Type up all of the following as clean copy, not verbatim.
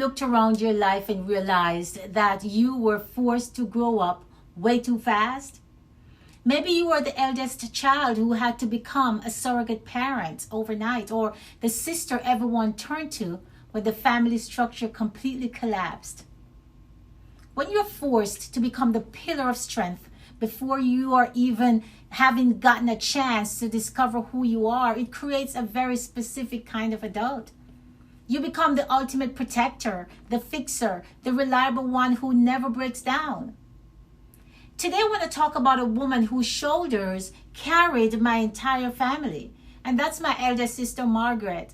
looked around your life and realized that you were forced to grow up way too fast? Maybe you were the eldest child who had to become a surrogate parent overnight, or the sister everyone turned to when the family structure completely collapsed. When you're forced to become the pillar of strength before you are even having gotten a chance to discover who you are, it creates a very specific kind of adult. You become the ultimate protector, the fixer, the reliable one who never breaks down. Today I want to talk about a woman whose shoulders carried my entire family, and that's my eldest sister, Margaret.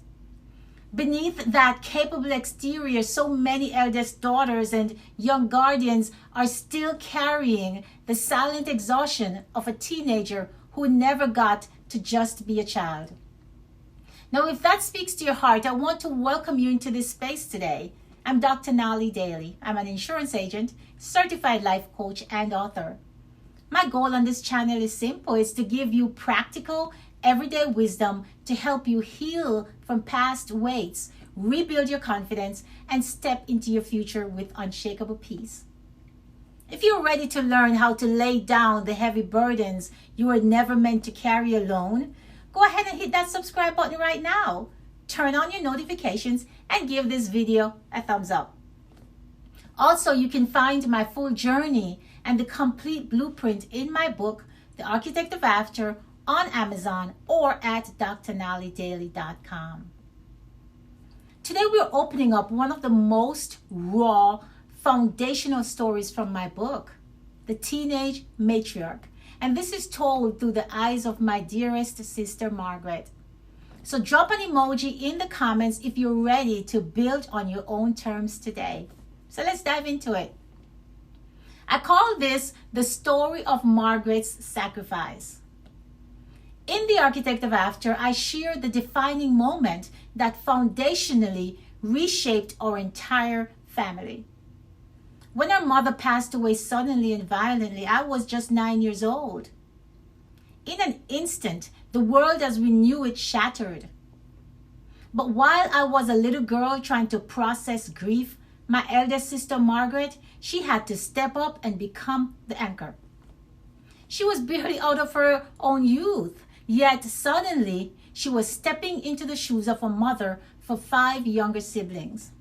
Beneath that capable exterior, so many eldest daughters and young guardians are still carrying the silent exhaustion of a teenager who never got to just be a child. Now, if that speaks to your heart, I want to welcome you into this space today. I'm Dr. Daly. I'm an insurance agent, certified life coach, and author. My goal on this channel is simple. It's to give you practical, everyday wisdom to help you heal from past weights, rebuild your confidence, and step into your future with unshakable peace. If you're ready to learn how to lay down the heavy burdens you were never meant to carry alone, go ahead and hit that subscribe button right now. Turn on your notifications and give this video a thumbs up. Also, you can find my full journey and the complete blueprint in my book, The Architect of After, on Amazon or at drnallydaily.com. Today we're opening up one of the most raw, foundational stories from my book, The Teenage Matriarch. And this is told through the eyes of my dearest sister, Margaret. So drop an emoji in the comments if you're ready to build on your own terms today. So let's dive into it. I call this the story of Margaret's sacrifice. In The Architect of After, I share the defining moment that foundationally reshaped our entire family. When our mother passed away suddenly and violently, I was just 9 years old. In an instant, the world as we knew it shattered. But while I was a little girl trying to process grief, my eldest sister Margaret, she had to step up and become the anchor. She was barely out of her own youth, yet suddenly she was stepping into the shoes of a mother for 5 younger siblings.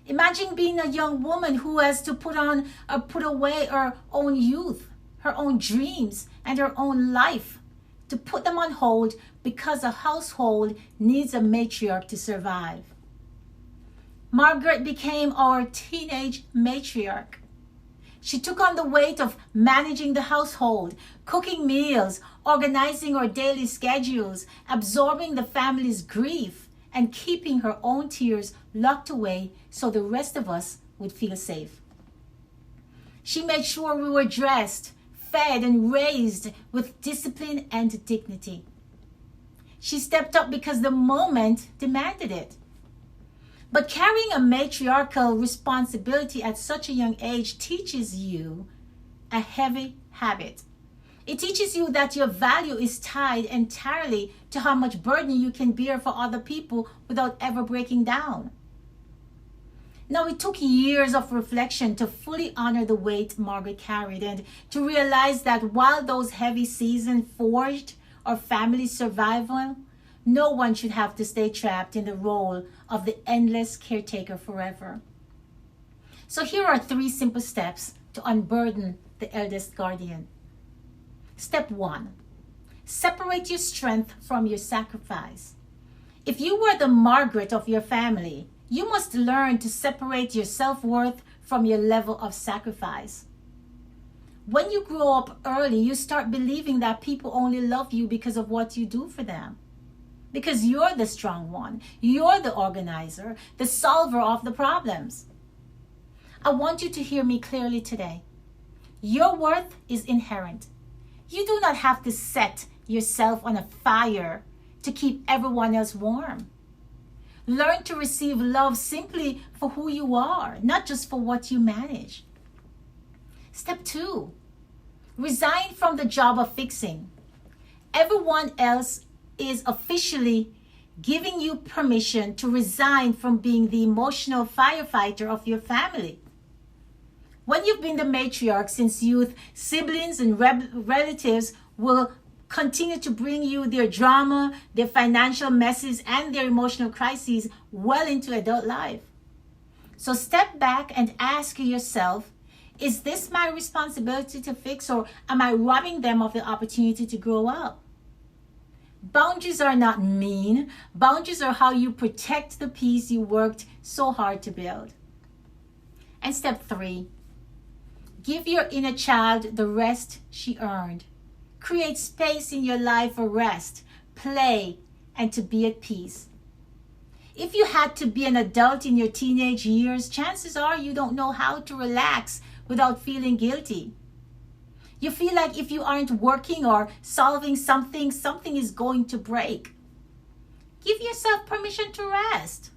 Imagine being a young woman who has to put away her own youth, her own dreams, and her own life, to put them on hold because a household needs a matriarch to survive. Margaret became our teenage matriarch. She took on the weight of managing the household, cooking meals, organizing our daily schedules, absorbing the family's grief, and keeping her own tears locked away so the rest of us would feel safe. She made sure we were dressed, fed, and raised with discipline and dignity. She stepped up because the moment demanded it. But carrying a matriarchal responsibility at such a young age teaches you a heavy habit. It teaches you that your value is tied entirely to how much burden you can bear for other people without ever breaking down. Now, it took years of reflection to fully honor the weight Margaret carried and to realize that while those heavy seasons forged our family's survival, no one should have to stay trapped in the role of the endless caretaker forever. So here are 3 simple steps to unburden the eldest guardian. Step 1, separate your strength from your sacrifice. If you were the Margaret of your family, you must learn to separate your self-worth from your level of sacrifice. When you grow up early, you start believing that people only love you because of what you do for them. Because you're the strong one, you're the organizer, the solver of the problems. I want you to hear me clearly today. Your worth is inherent. You do not have to set yourself on a fire to keep everyone else warm. Learn to receive love simply for who you are, not just for what you manage. Step 2, resign from the job of fixing. Everyone else is officially giving you permission to resign from being the emotional firefighter of your family. When you've been the matriarch since youth, siblings and relatives will continue to bring you their drama, their financial messes, and their emotional crises well into adult life. So step back and ask yourself, is this my responsibility to fix, or am I robbing them of the opportunity to grow up? Boundaries are not mean. Boundaries are how you protect the peace you worked so hard to build. And step 3, give your inner child the rest she earned. Create space in your life for rest, play, and to be at peace. If you had to be an adult in your teenage years, chances are you don't know how to relax without feeling guilty. You feel like if you aren't working or solving something, something is going to break. Give yourself permission to rest.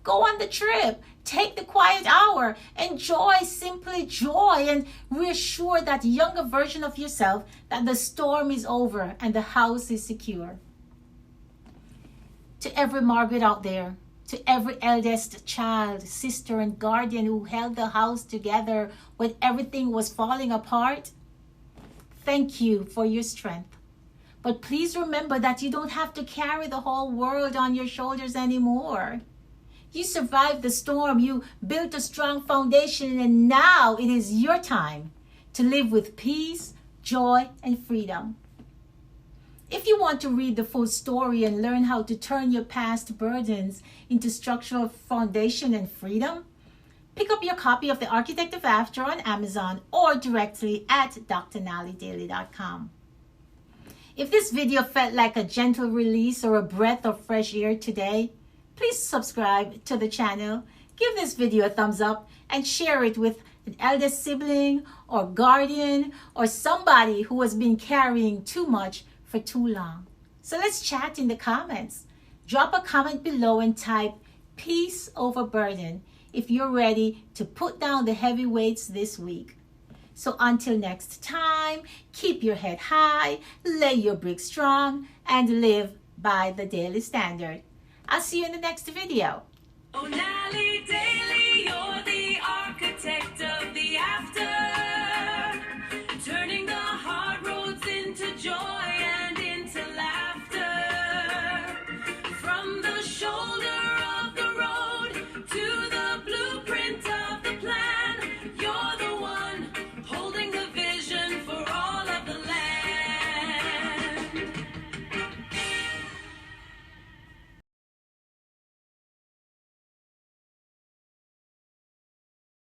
Go on the trip. Take the quiet hour. Enjoy simply joy, and reassure that younger version of yourself that the storm is over and the house is secure. To every Margaret out there, to every eldest child, sister, and guardian who held the house together when everything was falling apart, thank you for your strength. But please remember that you don't have to carry the whole world on your shoulders anymore. You survived the storm, you built a strong foundation, and now it is your time to live with peace, joy, and freedom. If you want to read the full story and learn how to turn your past burdens into structural foundation and freedom, pick up your copy of The Architect of After on Amazon or directly at drnallydaly.com. If this video felt like a gentle release or a breath of fresh air today, please subscribe to the channel, give this video a thumbs up, and share it with an eldest sibling or guardian or somebody who has been carrying too much for too long. So let's chat in the comments. Drop a comment below and type peace over burden if you're ready to put down the heavy weights this week. So until next time, keep your head high, lay your brick strong, and live by the daily standard. I'll see you in the next video. Oh, Daly, you're the architect.